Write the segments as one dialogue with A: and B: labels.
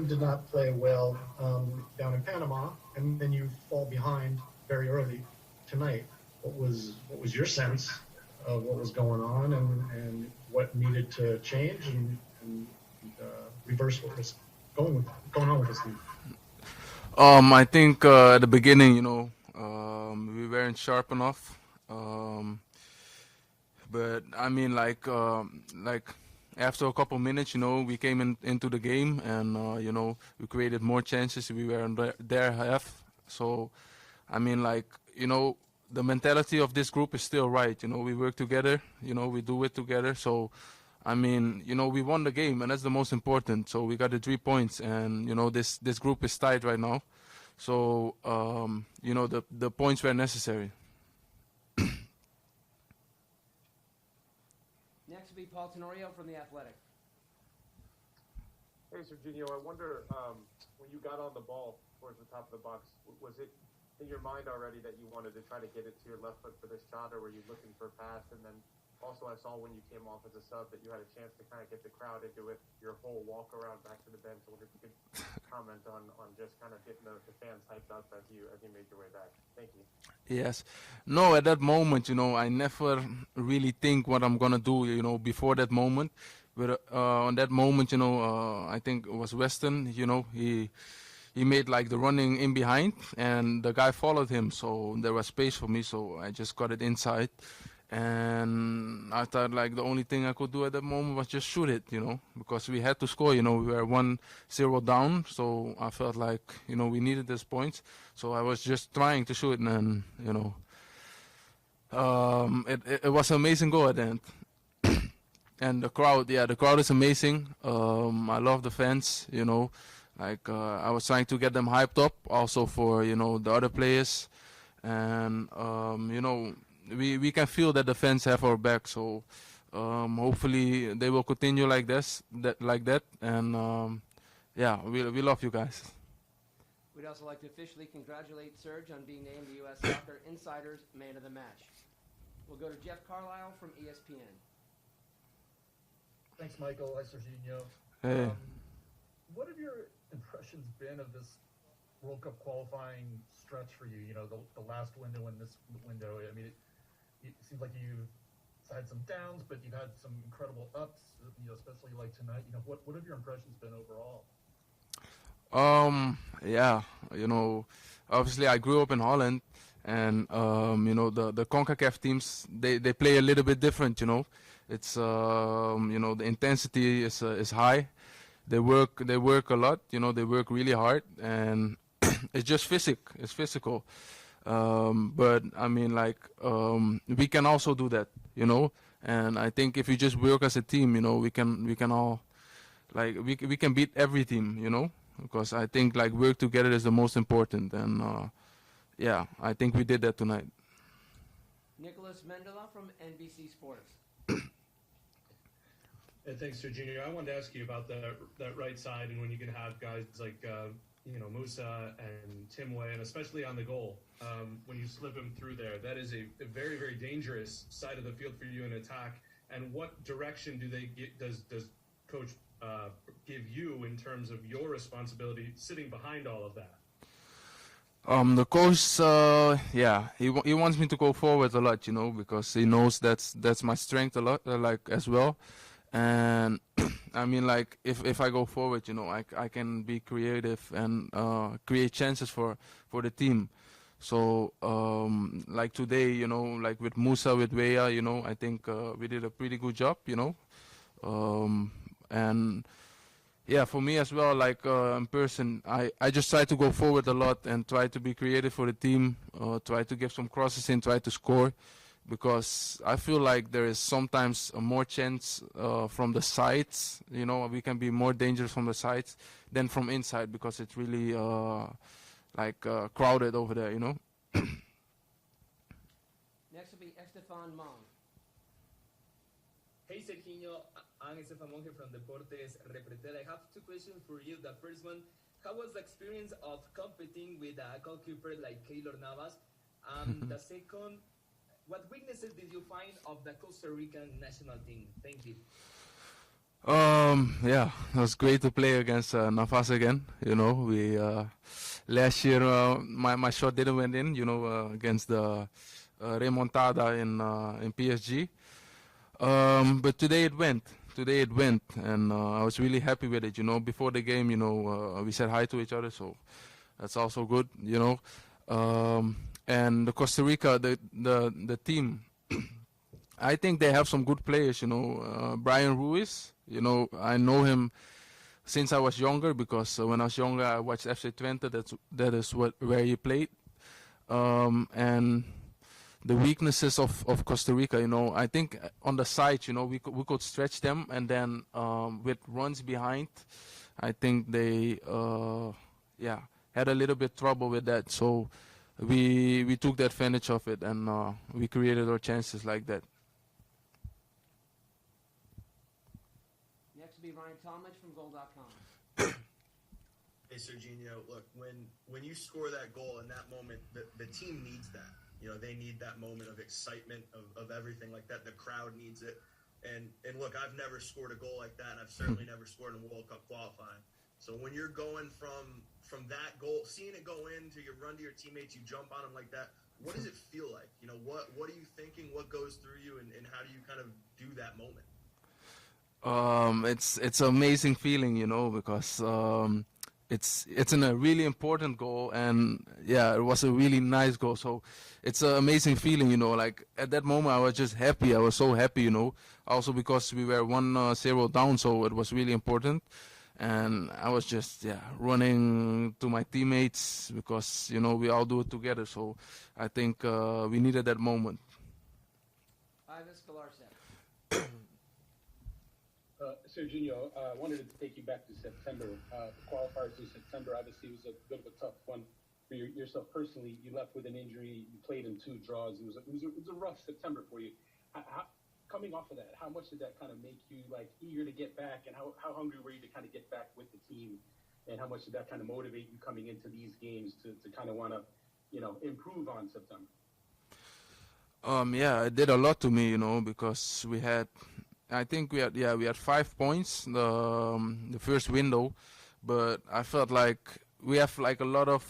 A: did not play well down in Panama, and then you fall behind very early tonight. What was your sense of what was going on and what needed to change and reverse what was going on with this team?
B: I think at the beginning, we weren't sharp enough. But I mean, like after a couple minutes, we came into the game and we created more chances. We were on their half. So, I mean, the mentality of this group is still right. We work together. We do it together. So, I mean, we won the game, and that's the most important. So we got the 3 points, and this group is tight right now. So, the points were necessary.
C: Next will be Paul Tenorio from The Athletic.
D: Hey, Sergiño, I wonder, when you got on the ball towards the top of the box, was it in your mind already that you wanted to try to get it to your left foot for this shot, or were you looking for a pass? And then also I saw when you came off as a sub that you had a chance to kind of get the crowd into it, your whole walk around back to the bench. I wonder if you could comment on just kind of getting the fans hyped up as you made your way back. Thank you.
B: Yes. No, at that moment, I never really think what I'm going to do, before that moment. But on that moment, I think it was Weston, he made like the running in behind, and the guy followed him. So there was space for me, so I just got it inside. And I thought like the only thing I could do at that moment was just shoot it, because we had to score, we were 1-0 down. So I felt like, we needed this points. So I was just trying to shoot, and it was an amazing goal at the end. And the crowd is amazing. I love the fans, I was trying to get them hyped up also for, the other players. And, we can feel that the fans have our back. So hopefully they will continue like that. And, we love you guys.
C: We'd also like to officially congratulate Serge on being named the U.S. Soccer Insider's Man of the Match. We'll go to Jeff Carlisle from ESPN.
E: Thanks, Michael. Hi, Sergiño.
B: Hey.
E: What have your impressions been of this World Cup qualifying stretch for you? The last window and this window. I mean, it seems like you've had some downs, but you've had some incredible ups, especially like tonight. What have your impressions been overall?
B: Obviously I grew up in Holland, and the CONCACAF teams, they play a little bit different. It's the intensity is high. They work a lot. They work really hard, and it's just physical. But I mean, we can also do that. And I think if we just work as a team, we can all we can beat every team. Because I think work together is the most important, and I think we did that tonight.
C: Nicholas Mendola from NBC Sports.
F: Hey, thanks, Sergiño. I wanted to ask you about that right side, and when you can have guys like Musa and Timway, and especially on the goal, when you slip him through there, that is a very, very dangerous side of the field for you in attack. And what direction does Coach give you in terms of your responsibility sitting behind all of that?
B: The coach, he wants me to go forward a lot, because he knows that's my strength a lot, as well. And I mean, if I go forward, I can be creative and create chances for the team. So today, with Musa, with Weah, I think we did a pretty good job, and for me as well, in person, I just try to go forward a lot and try to be creative for the team, try to give some crosses in, try to score. Because I feel like there is sometimes more chance from the sides. We can be more dangerous from the sides than from inside, because it's really crowded over there.
C: Next will be Estefan Mong.
G: Hey, Sergiño. I'm Estefan Monge from Deportes Repretel. I have two questions for you. The first one, how was the experience of competing with a goalkeeper like Keylor Navas? The second, what weaknesses did you find of the Costa Rican national team? Thank you.
B: Yeah, it was great to play against Navas again. You know, we last year my shot didn't went in. You know, against the remontada in PSG. But today it went. Today it went, and I was really happy with it. You know, before the game, you know, we said hi to each other, so that's also good. You know, and the Costa Rica, the team. I think they have some good players. You know, Brian Ruiz. You know, I know him since I was younger because when I was younger, I watched FC Twente. That is where he played. And the weaknesses of Costa Rica, you know, I think on the side, you know, we could stretch them, and then with runs behind, I think they had a little bit trouble with that. So we took the advantage of it, and we created our chances like that.
C: Next will be Ryan Talmadge from Goal.com.
H: Hey, Sergiño, look, when you score that goal in that moment, the team needs that. You know, they need that moment of excitement, of everything like that. The crowd needs it. And look, I've never scored a goal like that, and I've certainly never scored in World Cup qualifying. So when you're going from that goal, seeing it go in, to you run to your teammates, you jump on them like that, what does it feel like? You know, what are you thinking? What goes through you, and how do you kind of do that moment?
B: It's an amazing feeling, you know, because it's in a really important goal, and yeah, it was a really nice goal. So it's an amazing feeling, you know. Like at that moment, I was just happy. I was so happy, you know. Also because we were 1-0 down, so it was really important. And I was just running to my teammates because you know we all do it together. So I think we needed that moment.
C: Ivan Skolarsek.
I: Sergiño, I wanted to take you back to September. The qualifiers in September obviously was a bit of a tough one for yourself personally. You left with an injury. You played in 2 draws. It was a rough September for you. Coming off of that, how much did that kind of make you like eager to get back, and how hungry were you to kind of get back with the team, and how much did that kind of motivate you coming into these games to kind of want to, you know, improve on September?
B: Yeah, it did a lot to me, you know, because I think we had 5 points the first window, but I felt like we have like a lot of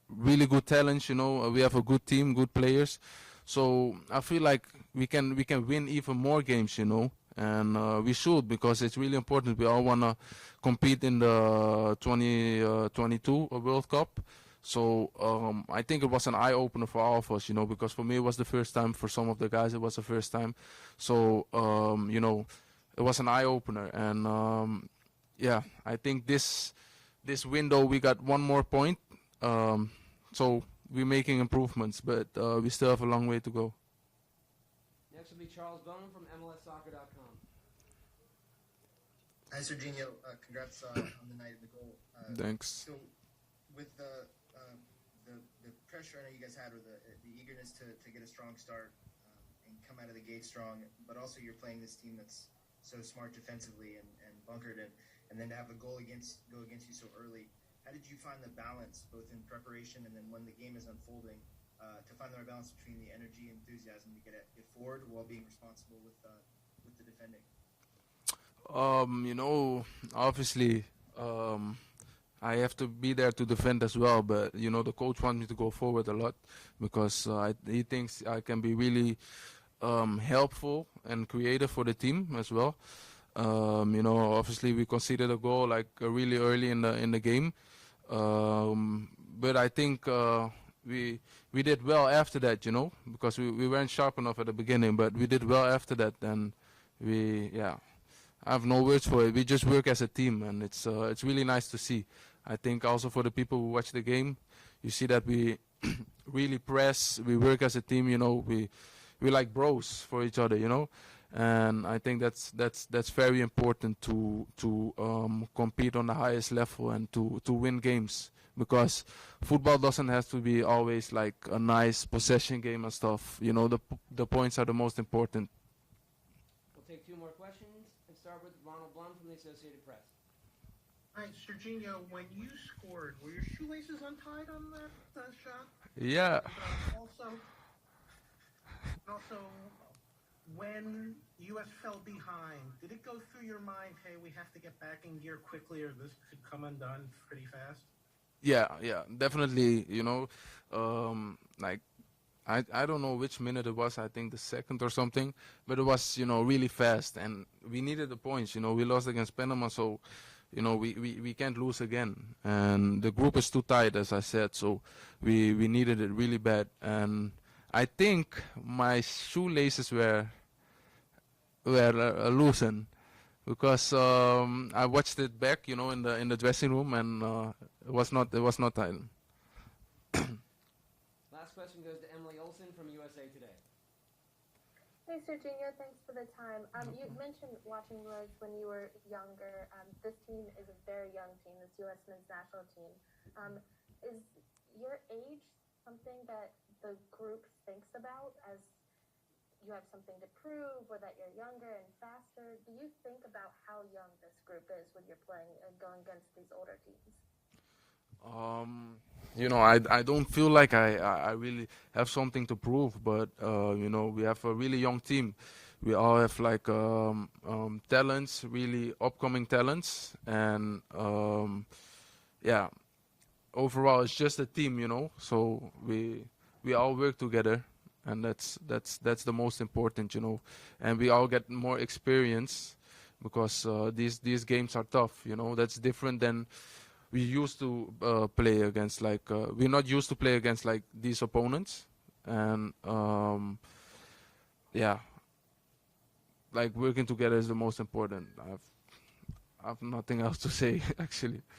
B: really good talents, you know. We have a good team, good players, so I feel like we can win even more games, you know, and we should, because it's really important. We all wanna compete in the 2022 World Cup. So I think it was an eye opener for all of us, you know, because for me it was the first time. For some of the guys it was the first time. So you know, it was an eye opener, and I think this window we got 1 more point. So we're making improvements, but we still have a long way to go.
C: Next will be Charles Bone from MLSsoccer.com.
J: Hi, Sergiño. Congrats on the night of the goal.
B: Thanks.
J: So, with the pressure I know you guys had, or the eagerness to get a strong start and come out of the gate strong, but also you're playing this team that's so smart defensively and bunkered, and then to have a goal go against you so early. How did you find the balance, both in preparation and then when the game is unfolding, to find the right balance between the energy and enthusiasm to get forward while being responsible with the defending?
B: You know, obviously, I have to be there to defend as well. But you know, the coach wants me to go forward a lot because he thinks I can be really helpful and creative for the team as well. You know, obviously we conceded a goal like really early in the game, but I think we did well after that. You know, because we weren't sharp enough at the beginning, but we did well after that, and I have no words for it. We just work as a team, and it's really nice to see. I think also for the people who watch the game, you see that we really press. We work as a team. You know, we like bros for each other. You know, and I think that's very important to compete on the highest level and to win games, because football doesn't have to be always like a nice possession game and stuff. You know, the points are the most important.
C: We'll take 2 more questions and start with Ronald Blum from the Associated Press.
K: Hi, Sergiño. When you scored, were your shoelaces untied on that shot?
B: Yeah.
K: Also, when US fell behind, did it go through your mind, hey, we have to get back in gear quickly or this could come undone pretty fast?
B: Yeah, definitely. Like I don't know which minute it was. I think the second or something, but it was really fast, and we needed the points. We lost against Panama, so we can't lose again. And the group is too tight, as I said, so we needed it really bad. And I think my shoelaces were loosened because I watched it back, in the dressing room, and it was not tight.
C: Last question goes to Emily Olson from USA Today.
L: Hey, Sergiño, thanks for the time. You mentioned watching you guys when you were younger. This team is a very young team, this U.S. men's national team. Is your age something that the group thinks about as you have something to prove or that you're younger and faster? Do you think about how young this group is when you're playing and going against these older teams?
B: I don't feel like I really have something to prove, but we have a really young team. We all have like talents, really upcoming talents, and yeah, overall it's just a team, So we all work together, and that's the most important, And we all get more experience because these games are tough, That's different than we used to play against. Like we're not used to play against like these opponents, and yeah, like working together is the most important. I've nothing else to say actually.